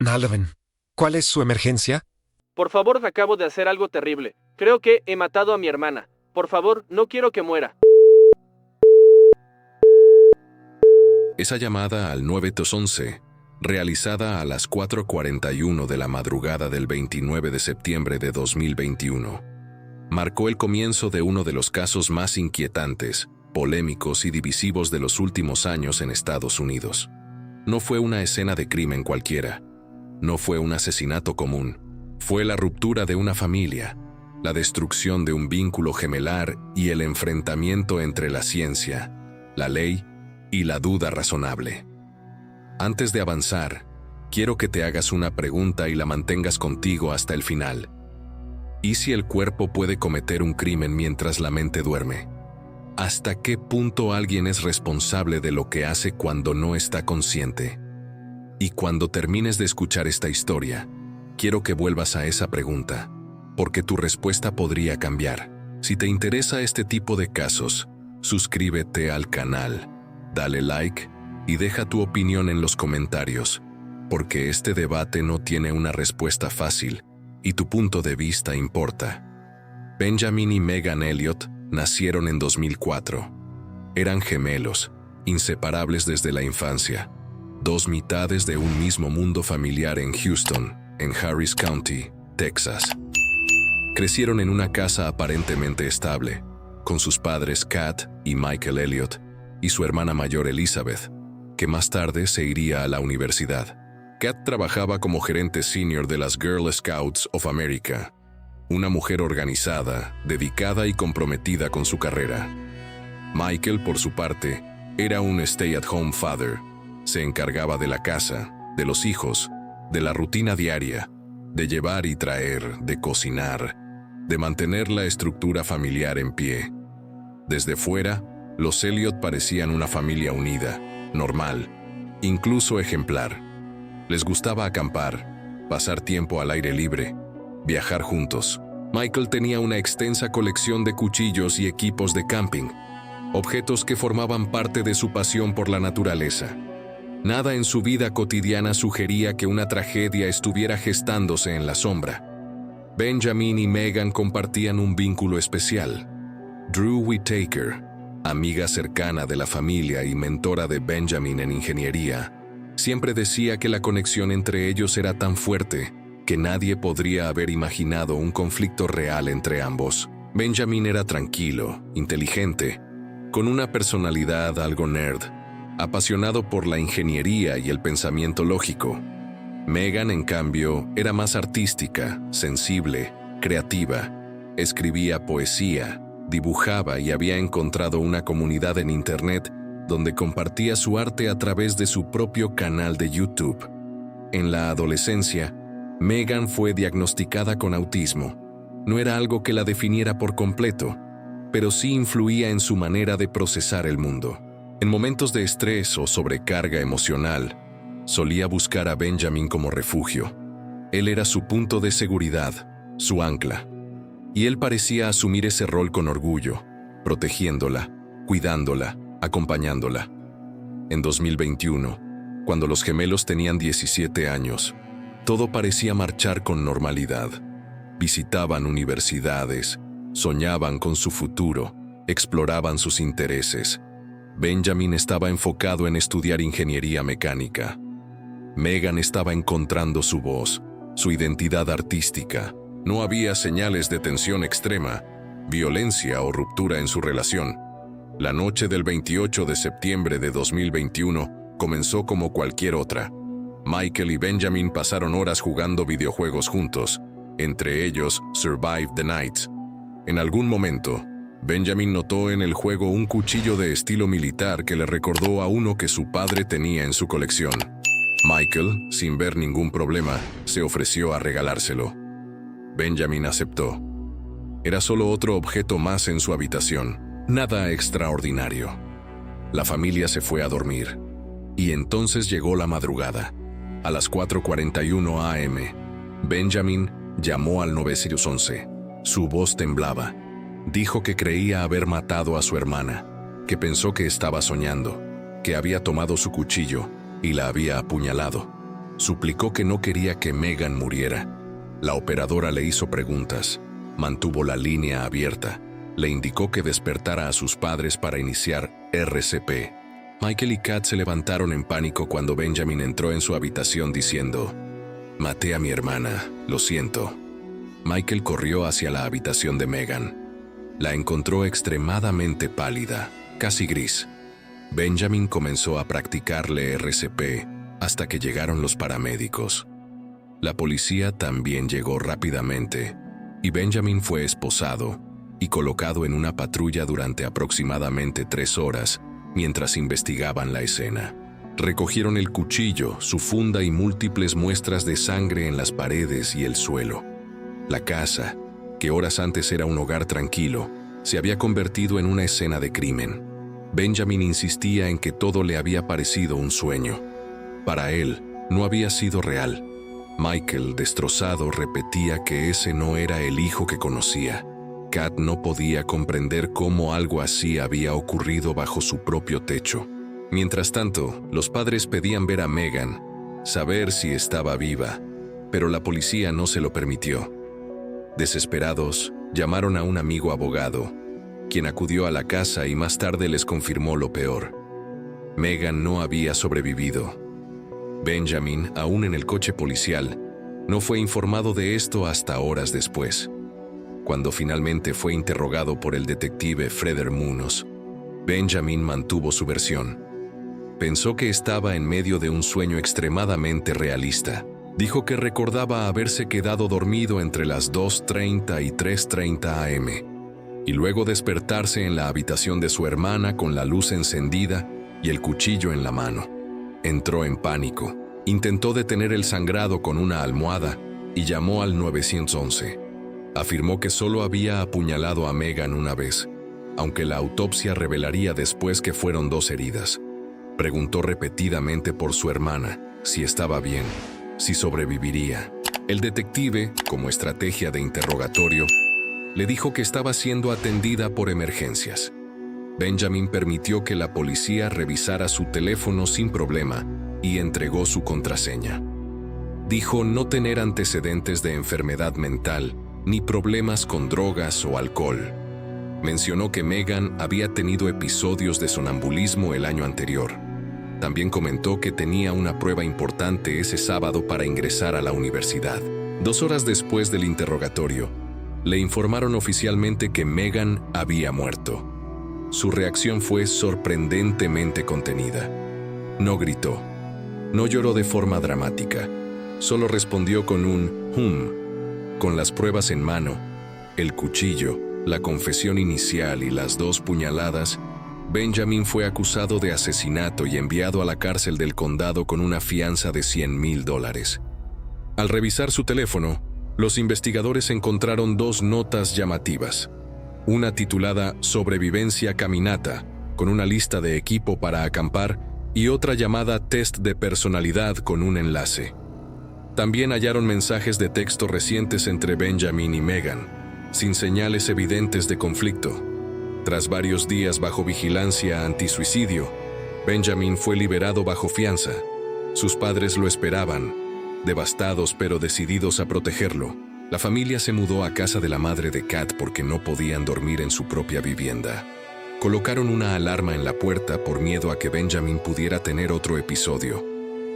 Nalven, ¿cuál es su emergencia? Por favor, acabo de hacer algo terrible. Creo que he matado a mi hermana. Por favor, no quiero que muera. Esa llamada al 911, realizada a las 4:41 de la madrugada del 29 de septiembre de 2021, marcó el comienzo de uno de los casos más inquietantes, polémicos y divisivos de los últimos años en Estados Unidos. No fue una escena de crimen cualquiera. No fue un asesinato común. Fue la ruptura de una familia, la destrucción de un vínculo gemelar y el enfrentamiento entre la ciencia, la ley y la duda razonable. Antes de avanzar, quiero que te hagas una pregunta y la mantengas contigo hasta el final. ¿Y si el cuerpo puede cometer un crimen mientras la mente duerme? ¿Hasta qué punto alguien es responsable de lo que hace cuando no está consciente? Y cuando termines de escuchar esta historia, quiero que vuelvas a esa pregunta, porque tu respuesta podría cambiar. Si te interesa este tipo de casos, suscríbete al canal, dale like y deja tu opinión en los comentarios, porque este debate no tiene una respuesta fácil y tu punto de vista importa. Benjamin y Megan Elliott nacieron en 2004. Eran gemelos, inseparables desde la infancia, dos mitades de un mismo mundo familiar en Houston, en Harris County, Texas. Crecieron en una casa aparentemente estable, con sus padres Kat y Michael Elliott y su hermana mayor Elizabeth, que más tarde se iría a la universidad. Kat trabajaba como gerente senior de las Girl Scouts of America, una mujer organizada, dedicada y comprometida con su carrera. Michael, por su parte, era un stay-at-home father. Se encargaba de la casa, de los hijos, de la rutina diaria, de llevar y traer, de cocinar, de mantener la estructura familiar en pie. Desde fuera, los Elliott parecían una familia unida, normal, incluso ejemplar. Les gustaba acampar, pasar tiempo al aire libre, viajar juntos. Michael tenía una extensa colección de cuchillos y equipos de camping, objetos que formaban parte de su pasión por la naturaleza. Nada en su vida cotidiana sugería que una tragedia estuviera gestándose en la sombra. Benjamin y Megan compartían un vínculo especial. Drew Whitaker, amiga cercana de la familia y mentora de Benjamin en ingeniería, siempre decía que la conexión entre ellos era tan fuerte que nadie podría haber imaginado un conflicto real entre ambos. Benjamin era tranquilo, inteligente, con una personalidad algo nerd, apasionado por la ingeniería y el pensamiento lógico. Megan, en cambio, era más artística, sensible, creativa. Escribía poesía, dibujaba y había encontrado una comunidad en Internet donde compartía su arte a través de su propio canal de YouTube. En la adolescencia, Megan fue diagnosticada con autismo. No era algo que la definiera por completo, pero sí influía en su manera de procesar el mundo. En momentos de estrés o sobrecarga emocional, solía buscar a Benjamin como refugio. Él era su punto de seguridad, su ancla. Y él parecía asumir ese rol con orgullo, protegiéndola, cuidándola, acompañándola. En 2021, cuando los gemelos tenían 17 años, todo parecía marchar con normalidad. Visitaban universidades, soñaban con su futuro, exploraban sus intereses. Benjamin estaba enfocado en estudiar ingeniería mecánica. Megan estaba encontrando su voz, su identidad artística. No había señales de tensión extrema, violencia o ruptura en su relación. La noche del 28 de septiembre de 2021 comenzó como cualquier otra. Michael y Benjamin pasaron horas jugando videojuegos juntos, entre ellos Survive the Night. En algún momento, Benjamin notó en el juego un cuchillo de estilo militar que le recordó a uno que su padre tenía en su colección. Michael, sin ver ningún problema, se ofreció a regalárselo. Benjamin aceptó. Era solo otro objeto más en su habitación, nada extraordinario. La familia se fue a dormir, y entonces llegó la madrugada. A las 4:41 a.m., Benjamin llamó al 911. Su voz temblaba. Dijo que creía haber matado a su hermana, que pensó que estaba soñando, que había tomado su cuchillo y la había apuñalado. Suplicó que no quería que Megan muriera. La operadora le hizo preguntas, mantuvo la línea abierta, le indicó que despertara a sus padres para iniciar RCP. Michael y Kat se levantaron en pánico cuando Benjamin entró en su habitación diciendo: «Maté a mi hermana, lo siento». Michael corrió hacia la habitación de Megan. La encontró extremadamente pálida, casi gris. Benjamin comenzó a practicarle RCP hasta que llegaron los paramédicos. La policía también llegó rápidamente, y Benjamin fue esposado y colocado en una patrulla durante aproximadamente 3 horas mientras investigaban la escena. Recogieron el cuchillo, su funda y múltiples muestras de sangre en las paredes y el suelo. La casa, que horas antes era un hogar tranquilo, se había convertido en una escena de crimen. Benjamin insistía en que todo le había parecido un sueño. Para él, no había sido real. Michael, destrozado, repetía que ese no era el hijo que conocía. Kat no podía comprender cómo algo así había ocurrido bajo su propio techo. Mientras tanto, los padres pedían ver a Megan, saber si estaba viva, pero la policía no se lo permitió. Desesperados, llamaron a un amigo abogado, quien acudió a la casa y más tarde les confirmó lo peor. Megan no había sobrevivido. Benjamin, aún en el coche policial, no fue informado de esto hasta horas después. Cuando finalmente fue interrogado por el detective Freder Munoz, Benjamin mantuvo su versión. Pensó que estaba en medio de un sueño extremadamente realista. Dijo que recordaba haberse quedado dormido entre las 2:30 y 3:30 am, y luego despertarse en la habitación de su hermana con la luz encendida y el cuchillo en la mano. Entró en pánico, intentó detener el sangrado con una almohada y llamó al 911. Afirmó que solo había apuñalado a Megan una vez, aunque la autopsia revelaría después que fueron 2 heridas. Preguntó repetidamente por su hermana, si estaba bien, si sobreviviría. El detective, como estrategia de interrogatorio, le dijo que estaba siendo atendida por emergencias. Benjamin permitió que la policía revisara su teléfono sin problema y entregó su contraseña. Dijo no tener antecedentes de enfermedad mental ni problemas con drogas o alcohol. Mencionó que Megan había tenido episodios de sonambulismo el año anterior. También comentó que tenía una prueba importante ese sábado para ingresar a la universidad. 2 horas después del interrogatorio, le informaron oficialmente que Megan había muerto. Su reacción fue sorprendentemente contenida. No gritó, no lloró de forma dramática, solo respondió con un Con las pruebas en mano, el cuchillo, la confesión inicial y las 2 puñaladas, Benjamin fue acusado de asesinato y enviado a la cárcel del condado con una fianza de $100,000. Al revisar su teléfono, los investigadores encontraron 2 notas llamativas. Una titulada Sobrevivencia Caminata, con una lista de equipo para acampar, y otra llamada Test de Personalidad con un enlace. También hallaron mensajes de texto recientes entre Benjamin y Megan, sin señales evidentes de conflicto. Tras varios días bajo vigilancia antisuicidio, Benjamin fue liberado bajo fianza. Sus padres lo esperaban, devastados pero decididos a protegerlo. La familia se mudó a casa de la madre de Kat porque no podían dormir en su propia vivienda. Colocaron una alarma en la puerta por miedo a que Benjamin pudiera tener otro episodio.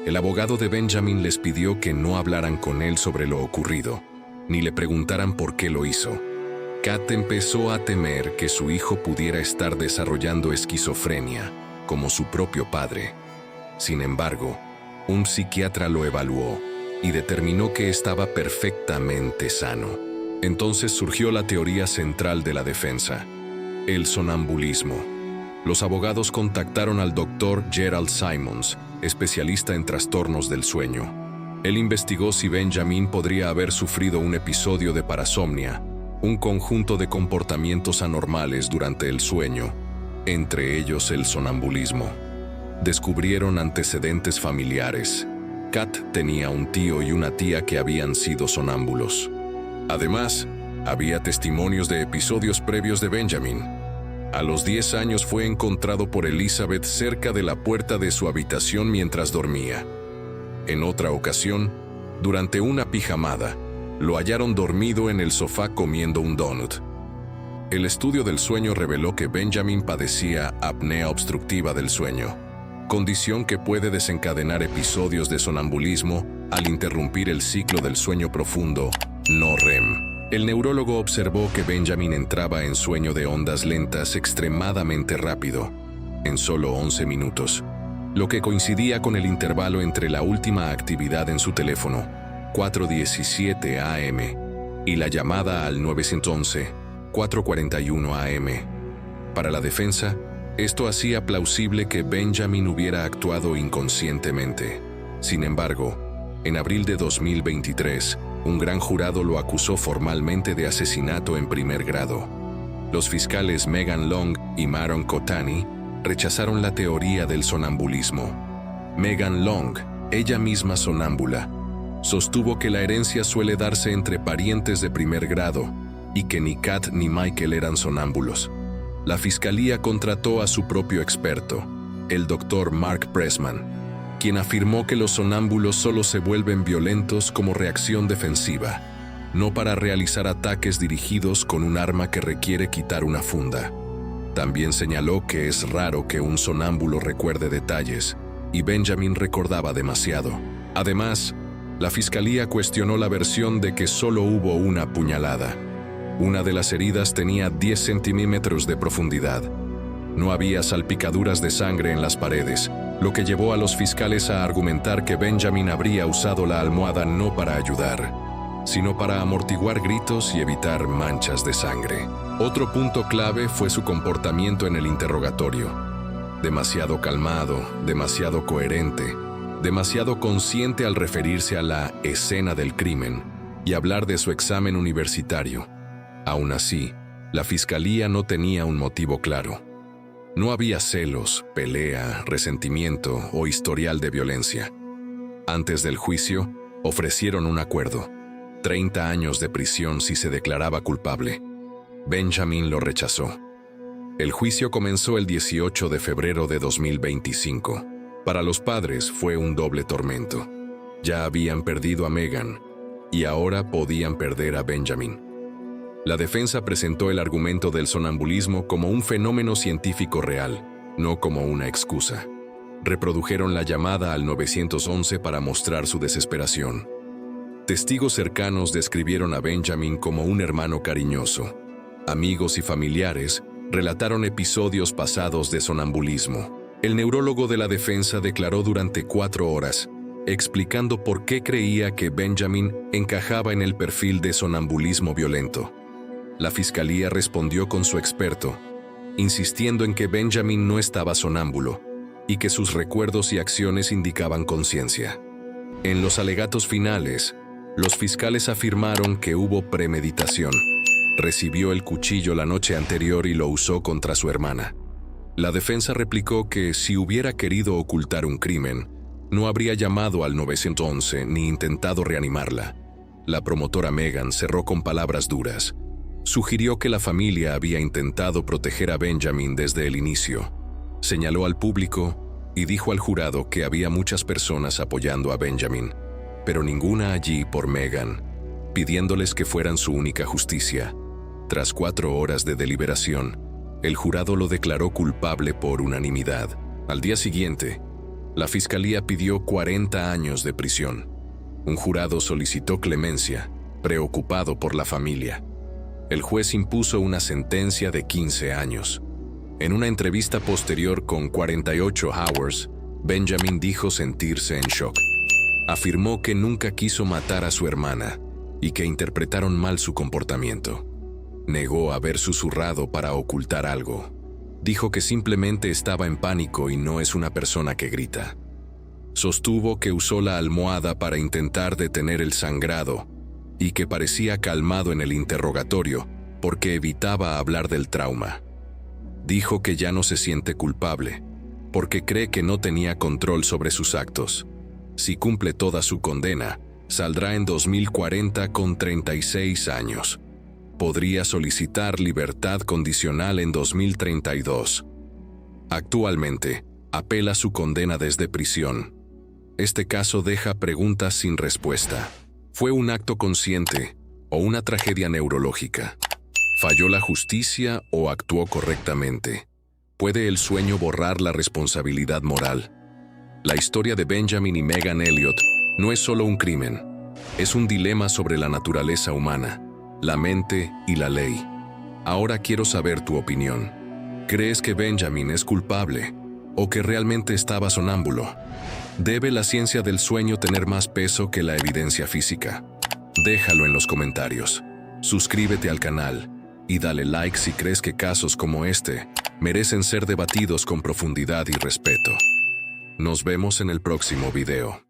El abogado de Benjamin les pidió que no hablaran con él sobre lo ocurrido, ni le preguntaran por qué lo hizo. Kat empezó a temer que su hijo pudiera estar desarrollando esquizofrenia, como su propio padre. Sin embargo, un psiquiatra lo evaluó y determinó que estaba perfectamente sano. Entonces surgió la teoría central de la defensa: el sonambulismo. Los abogados contactaron al Dr. Gerald Simons, especialista en trastornos del sueño. Él investigó si Benjamin podría haber sufrido un episodio de parasomnia, un conjunto de comportamientos anormales durante el sueño, entre ellos el sonambulismo. Descubrieron antecedentes familiares. Kat tenía un tío y una tía que habían sido sonámbulos. Además, había testimonios de episodios previos de Benjamin. A los 10 años fue encontrado por Elizabeth cerca de la puerta de su habitación mientras dormía. En otra ocasión, durante una pijamada, lo hallaron dormido en el sofá comiendo un donut. El estudio del sueño reveló que Benjamin padecía apnea obstructiva del sueño, condición que puede desencadenar episodios de sonambulismo al interrumpir el ciclo del sueño profundo, no REM. El neurólogo observó que Benjamin entraba en sueño de ondas lentas extremadamente rápido, en solo 11 minutos, lo que coincidía con el intervalo entre la última actividad en su teléfono, 4:17 AM, y la llamada al 911, 4:41 AM. Para la defensa, esto hacía plausible que Benjamin hubiera actuado inconscientemente. Sin embargo, en abril de 2023, un gran jurado lo acusó formalmente de asesinato en primer grado. Los fiscales Megan Long y Maron Kotani rechazaron la teoría del sonambulismo. Megan Long, ella misma sonámbula, sostuvo que la herencia suele darse entre parientes de primer grado y que ni Kat ni Michael eran sonámbulos. La fiscalía contrató a su propio experto, el Dr. Mark Pressman, quien afirmó que los sonámbulos solo se vuelven violentos como reacción defensiva, no para realizar ataques dirigidos con un arma que requiere quitar una funda. También señaló que es raro que un sonámbulo recuerde detalles, y Benjamin recordaba demasiado. Además, la fiscalía cuestionó la versión de que solo hubo una puñalada. Una de las heridas tenía 10 centímetros de profundidad. No había salpicaduras de sangre en las paredes, lo que llevó a los fiscales a argumentar que Benjamin habría usado la almohada no para ayudar, sino para amortiguar gritos y evitar manchas de sangre. Otro punto clave fue su comportamiento en el interrogatorio. Demasiado calmado, demasiado coherente, demasiado consciente al referirse a la escena del crimen y hablar de su examen universitario. Aún así, la fiscalía no tenía un motivo claro. No había celos, pelea, resentimiento o historial de violencia. Antes del juicio, ofrecieron un acuerdo: 30 años de prisión si se declaraba culpable. Benjamin lo rechazó. El juicio comenzó el 18 de febrero de 2025. Para los padres fue un doble tormento. Ya habían perdido a Megan, y ahora podían perder a Benjamin. La defensa presentó el argumento del sonambulismo como un fenómeno científico real, no como una excusa. Reprodujeron la llamada al 911 para mostrar su desesperación. Testigos cercanos describieron a Benjamin como un hermano cariñoso. Amigos y familiares relataron episodios pasados de sonambulismo. El neurólogo de la defensa declaró durante 4 horas, explicando por qué creía que Benjamin encajaba en el perfil de sonambulismo violento. La fiscalía respondió con su experto, insistiendo en que Benjamin no estaba sonámbulo y que sus recuerdos y acciones indicaban conciencia. En los alegatos finales, los fiscales afirmaron que hubo premeditación. Recibió el cuchillo la noche anterior y lo usó contra su hermana. La defensa replicó que si hubiera querido ocultar un crimen, no habría llamado al 911 ni intentado reanimarla. La promotora Megan cerró con palabras duras. Sugirió que la familia había intentado proteger a Benjamin desde el inicio. Señaló al público y dijo al jurado que había muchas personas apoyando a Benjamin, pero ninguna allí por Megan, pidiéndoles que fueran su única justicia. Tras 4 horas de deliberación, el jurado lo declaró culpable por unanimidad. Al día siguiente, la fiscalía pidió 40 años de prisión. Un jurado solicitó clemencia, preocupado por la familia. El juez impuso una sentencia de 15 años. En una entrevista posterior con 48 Hours, Benjamin dijo sentirse en shock. Afirmó que nunca quiso matar a su hermana y que interpretaron mal su comportamiento. Negó haber susurrado para ocultar algo. Dijo que simplemente estaba en pánico y no es una persona que grita. Sostuvo que usó la almohada para intentar detener el sangrado y que parecía calmado en el interrogatorio porque evitaba hablar del trauma. Dijo que ya no se siente culpable, porque cree que no tenía control sobre sus actos. Si cumple toda su condena, saldrá en 2040 con 36 años. Podría solicitar libertad condicional en 2032. Actualmente, apela su condena desde prisión. este caso deja preguntas sin respuesta. ¿Fue un acto consciente o una tragedia neurológica? ¿Falló la justicia o actuó correctamente? ¿Puede el sueño borrar la responsabilidad moral? La historia de Benjamin y Megan Elliott no es solo un crimen, es un dilema sobre la naturaleza humana, la mente y la ley. Ahora quiero saber tu opinión. ¿Crees que Benjamin es culpable o que realmente estaba sonámbulo? ¿Debe la ciencia del sueño tener más peso que la evidencia física? Déjalo en los comentarios. Suscríbete al canal y dale like si crees que casos como este merecen ser debatidos con profundidad y respeto. Nos vemos en el próximo video.